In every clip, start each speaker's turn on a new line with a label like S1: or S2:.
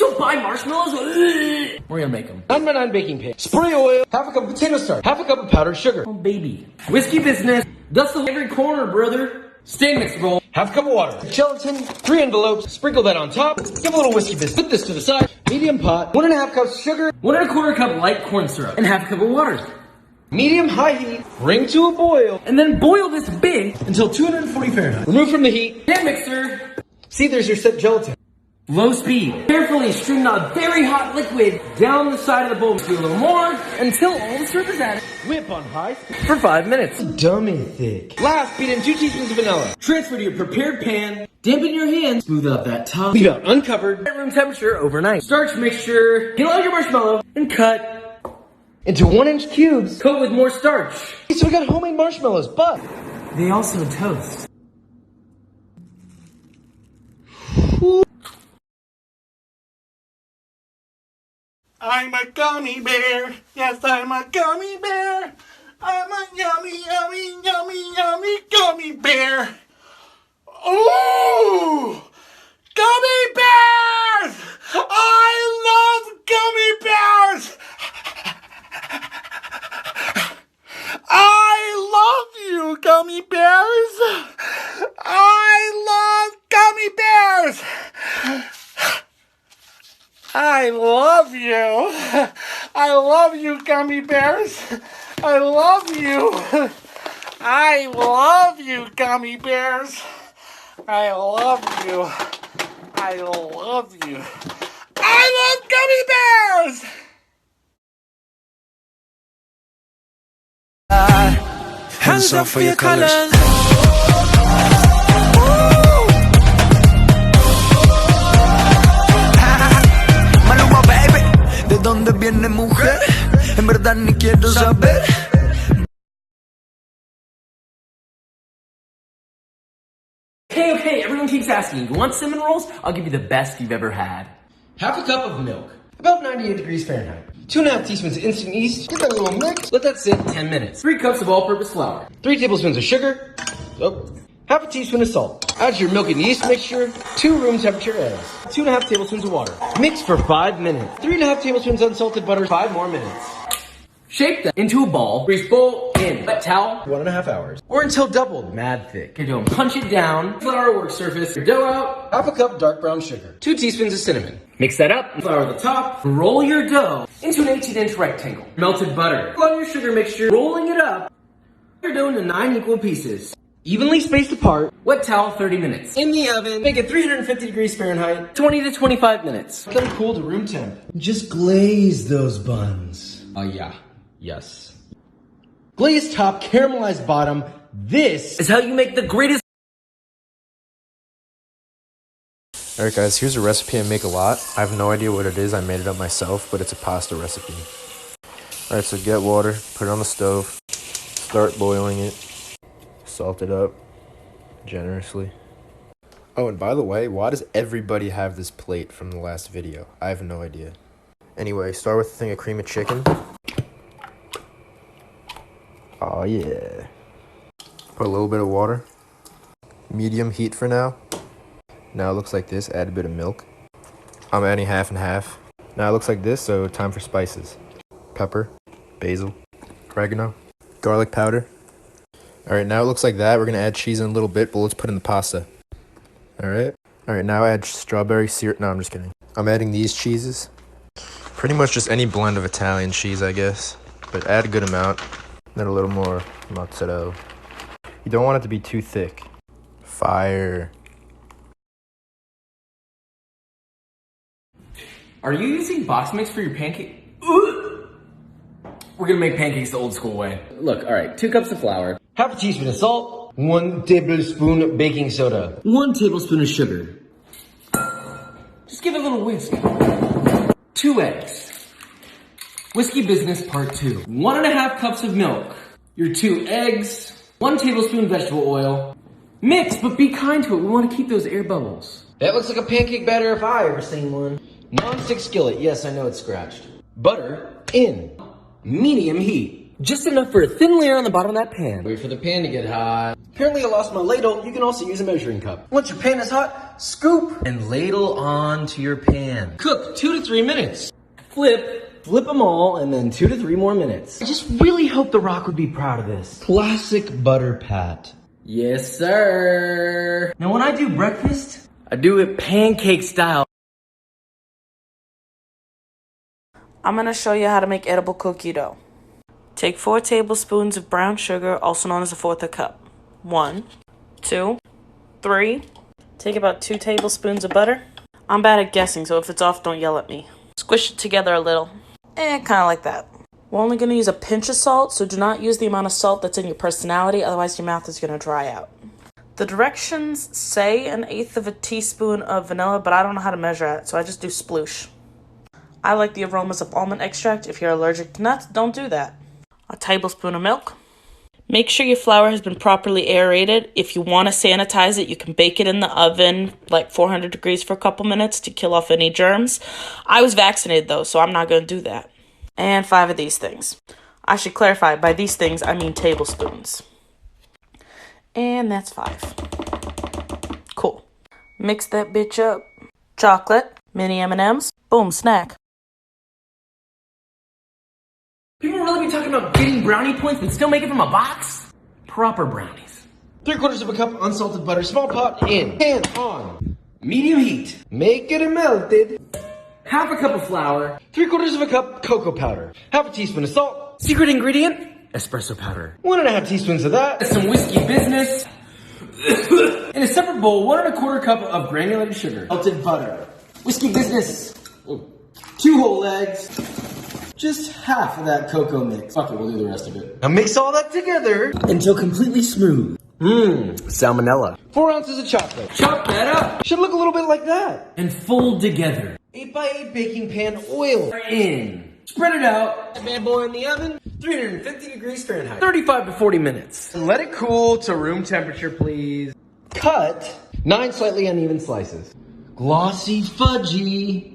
S1: still buy marshmallows? We're gonna make them.
S2: 9x9 baking pan. Spray oil. Half a cup of potato starch. Half a cup of powdered sugar.
S1: Oh, baby. Whiskey business. Dust every corner, brother. Stand mix bowl.
S2: Half a cup of water. Gelatin. 3 envelopes. Sprinkle that on top. Give a little whiskey business. Put this to the side. Medium pot. 1.5 cups sugar.
S1: 1.25 cup light corn syrup. And half a cup of water.
S2: Medium high heat. Bring to a boil.
S1: And then boil this big
S2: Until 240 Fahrenheit. Remove from the heat.
S1: stand mixer.
S2: See, there's your set gelatin.
S1: Low speed. Carefully stream the very hot liquid down the side of the bowl. Do a little more until all the syrup is added.
S2: Whip on high.
S1: For 5 minutes.
S2: Dummy thick. Last, beat in 2 teaspoons of vanilla.
S1: Transfer to your prepared pan. Dampen your hands. Smooth out that top.
S2: Leave out uncovered.
S1: At room temperature overnight. Starch mixture. Peel out your marshmallow and cut.
S2: Into 1-inch cubes.
S1: Coat with more starch.
S2: So we got homemade marshmallows, but
S1: They also toast.
S3: I'm a gummy bear. Yes, I'm a gummy bear. I'm a yummy, yummy, yummy, yummy gummy bear. Ooh! Gummy bears! I love gummy bears! I love you, gummy bears! I love gummy bears! I love you. I love you, gummy bears. I love you. I love you, gummy bears. I love you. I love you. I love gummy bears!
S4: Hands up for your colors. ¿De dónde viene mujer? En verdad ni quiero saber.
S1: Okay, everyone keeps asking, you want cinnamon rolls? I'll give you the best you've ever had.
S2: half a cup of milk. About 98 degrees Fahrenheit. 2.5 teaspoons of instant yeast. Give that a little mix. Let that sit 10 minutes.
S1: 3 cups of all-purpose flour.
S2: 3 tablespoons of sugar. Half a teaspoon of salt. Add your milk and yeast mixture. 2 room temperature eggs. 2.5 tablespoons of water. Mix for 5 minutes. 3.5 tablespoons unsalted butter. 5 more minutes.
S1: Shape that into a ball. Grease bowl in wet towel.
S2: 1.5 hours. Or until doubled. Mad thick.
S1: Okay, go and punch it down. Flour work surface. Your dough out.
S2: Half a cup dark brown sugar. 2 teaspoons of cinnamon.
S1: Mix that up. Flour the top. Roll your dough into an 18-inch rectangle. Melted butter. Fill out your sugar mixture. Rolling it up. Your dough into 9 equal pieces.
S2: Evenly spaced apart.
S1: Wet towel 30 minutes.
S2: In the oven. Make it 350 degrees Fahrenheit.
S1: 20 to 25 minutes.
S2: Let them cool to room temp. Just glaze those buns. Yeah. Yes. Glazed top, caramelized bottom. This
S1: Is how you make the greatest.
S5: Alright guys, here's a recipe I make a lot. I have no idea what it is, I made it up myself, but it's a pasta recipe. Alright, so get water, put it on the stove, start boiling it, salt it up generously. Oh, and by the way, why does everybody have this plate from the last video? I have no idea. Anyway, start with a thing of cream of chicken. Oh yeah. Put a little bit of water. Medium heat for now. Now it looks like this. Add a bit of milk. I'm adding half and half. Now it looks like this, so time for spices. Pepper, basil, oregano, garlic powder. Alright, now it looks like that. We're going to add cheese in a little bit, but let's put in the pasta. Alright. Alright, now add strawberry syrup. No, I'm just kidding. I'm adding these cheeses. Pretty much just any blend of Italian cheese, I guess. But add a good amount. Then a little more mozzarella. You don't want it to be too thick. Fire.
S1: Are you using box mix for your pancake? Ugh! We're gonna make pancakes the old school way. Look, alright, 2 cups of flour.
S2: half a teaspoon of salt. 1 tablespoon baking soda.
S1: 1 tablespoon of sugar. Just give it a little whisk. 2 eggs. Whiskey business part 2. 1.5 cups of milk. Your 2 eggs. 1 tablespoon vegetable oil. Mix, but be kind to it. We want to keep those air bubbles.
S2: That looks like a pancake batter if I ever seen one. Non-stick skillet. Yes, I know it's scratched. Butter in.
S1: Medium heat. Just enough for a thin layer on the bottom of that pan.
S2: Wait for the pan to get hot. Apparently I lost my ladle. You can also use a measuring cup. Once your pan is hot, scoop and ladle onto your pan. Cook 2 to 3 minutes.
S1: Flip them all, and then 2 to 3 more minutes.
S2: I just really hope The Rock would be proud of this. Classic butter pat.
S1: Yes, sir. Now when I do breakfast, I do it pancake style.
S6: I'm gonna show you how to make edible cookie dough. Take 4 tablespoons of brown sugar, also known as a fourth a cup. 1, 2, 3. Take about 2 tablespoons of butter. I'm bad at guessing, so if it's off, don't yell at me. Squish it together a little. Kind of like that. We're only gonna use a pinch of salt, so do not use the amount of salt that's in your personality, otherwise your mouth is gonna dry out. The directions say 1/8 of a teaspoon of vanilla, but I don't know how to measure it, so I just do sploosh. I like the aromas of almond extract. If you're allergic to nuts, don't do that. A tablespoon of milk. Make sure your flour has been properly aerated. If you want to sanitize it, you can bake it in the oven, like 400 degrees for a couple minutes to kill off any germs. I was vaccinated though, so I'm not going to do that. And 5 of these things. I should clarify, by these things, I mean tablespoons. And that's 5. Cool. Mix that bitch up. Chocolate, mini M&Ms, boom, snack.
S1: People really be talking about getting brownie points but still make it from a box? Proper brownies.
S2: 3/4 of a cup unsalted butter, small pot in. Pan on.
S1: Medium heat.
S2: Make it melted.
S1: Half a cup of flour.
S2: 3/4 of a cup cocoa powder. Half a teaspoon of salt.
S1: Secret ingredient, espresso powder.
S2: 1.5 teaspoons of that.
S1: Some whiskey business. In a separate bowl, 1 1/4 cup of granulated sugar. Melted butter. Whiskey business. 2 whole eggs. Just half of that cocoa mix. Fuck it, we'll do the rest of it.
S2: Now mix all that together
S1: Until completely smooth.
S2: Salmonella. 4 ounces of chocolate.
S1: Chop that up.
S2: Should look a little bit like that.
S1: And fold together.
S2: 8x8 baking pan oil.
S1: In. Spread it out.
S2: That bad boy in the oven. 350 degrees Fahrenheit.
S1: 35 to 40 minutes.
S2: And let it cool to room temperature, please. Cut 9 slightly uneven slices. Glossy fudgy.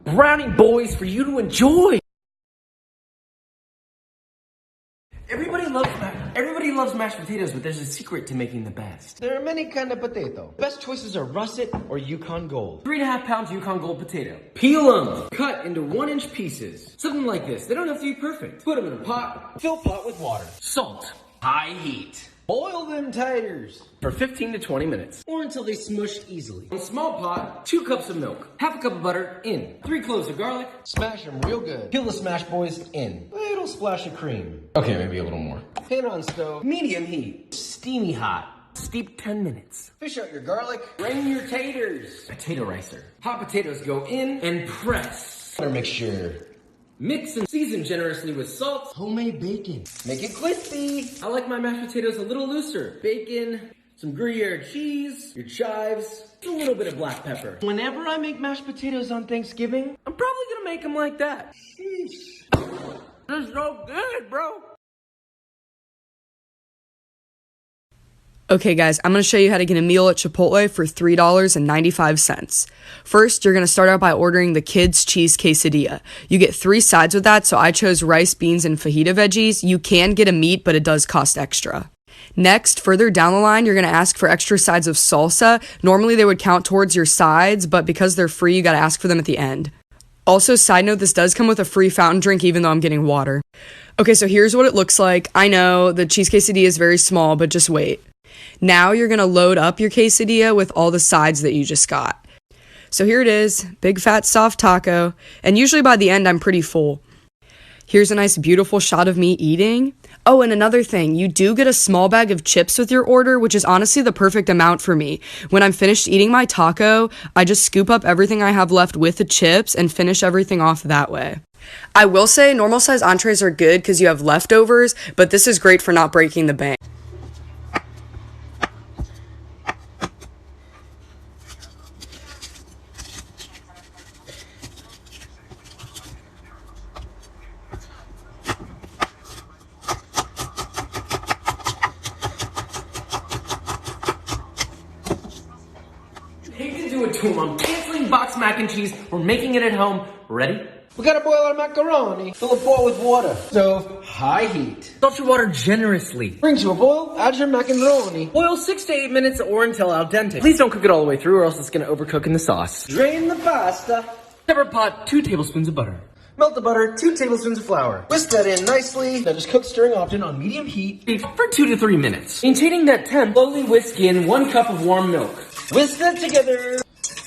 S1: Brownie boys for you to enjoy. Everybody loves mashed potatoes, but there's a secret to making the best.
S2: There are many kind of potato. Best choices are russet or Yukon Gold.
S1: 3.5 pounds Yukon Gold potato. Peel them. Cut into 1-inch pieces. Something like this. They don't have to be perfect. Put them in a pot.
S2: Fill pot with water.
S1: Salt. High heat.
S2: Boil them taters
S1: For 15 to 20 minutes. Or until they smush easily. In a small pot, 2 cups of milk. Half a cup of butter in. 3 cloves of garlic.
S2: Smash them real good. Peel the smash boys in. Little splash of cream. Okay, maybe a little more. Pan on stove.
S1: Medium heat. Steamy hot. Steep 10 minutes.
S2: Fish out your garlic.
S1: Drain your taters. Potato ricer. Hot potatoes go in and press.
S2: Butter mixture.
S1: Mix and season generously with salt.
S2: Homemade bacon. Make it crispy.
S1: I like my mashed potatoes a little looser. Bacon, some Gruyere cheese, your chives, a little bit of black pepper.
S2: Whenever I make mashed potatoes on Thanksgiving,
S1: I'm probably gonna make them like that. Sheesh. They're so good, bro.
S7: Okay guys, I'm going to show you how to get a meal at Chipotle for $3.95. First, you're going to start out by ordering the kids' cheese quesadilla. You get 3 sides with that, so I chose rice, beans, and fajita veggies. You can get a meat, but it does cost extra. Next, further down the line, you're going to ask for extra sides of salsa. Normally they would count towards your sides, but because they're free, you got to ask for them at the end. Also, side note, this does come with a free fountain drink, even though I'm getting water. Okay, so here's what it looks like. I know the cheese quesadilla is very small, but just wait. Now you're going to load up your quesadilla with all the sides that you just got. So here it is, big fat soft taco, and usually by the end I'm pretty full. Here's a nice beautiful shot of me eating. Oh, and another thing, you do get a small bag of chips with your order, which is honestly the perfect amount for me. When I'm finished eating my taco, I just scoop up everything I have left with the chips and finish everything off that way. I will say normal size entrees are good because you have leftovers, but this is great for not breaking the bank.
S1: To them. I'm canceling box mac and cheese. We're making it at home. Ready?
S2: We gotta boil our macaroni. Fill a bowl with water. Stove high heat.
S1: Salt your water generously.
S2: Bring to a boil, add your macaroni.
S1: Boil 6 to 8 minutes or until al dente. Please don't cook it all the way through or else it's gonna overcook in the sauce.
S2: Drain the pasta.
S1: Separate pot, 2 tablespoons of butter.
S2: Melt the butter, 2 tablespoons of flour. Whisk that in nicely. Now just cook, stirring often on medium heat.
S1: For 2 to 3 minutes. Maintaining that temp, slowly whisk in 1 cup of warm milk.
S2: Whisk that together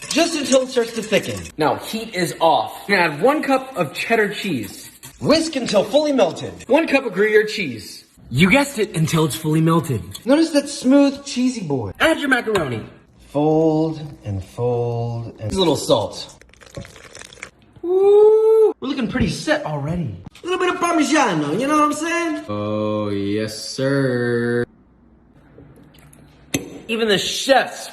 S2: just until it starts to thicken.
S1: Now heat is off. Now add 1 cup of cheddar cheese.
S2: Whisk until fully melted.
S1: 1 cup of Gruyere cheese. You guessed it, until it's fully melted.
S2: Notice that smooth, cheesy boy.
S1: Add your macaroni.
S2: Fold and fold and a little salt. Woo! We're looking pretty set already. A little bit of Parmigiano, you know what I'm saying?
S1: Oh, yes, sir. Even the chefs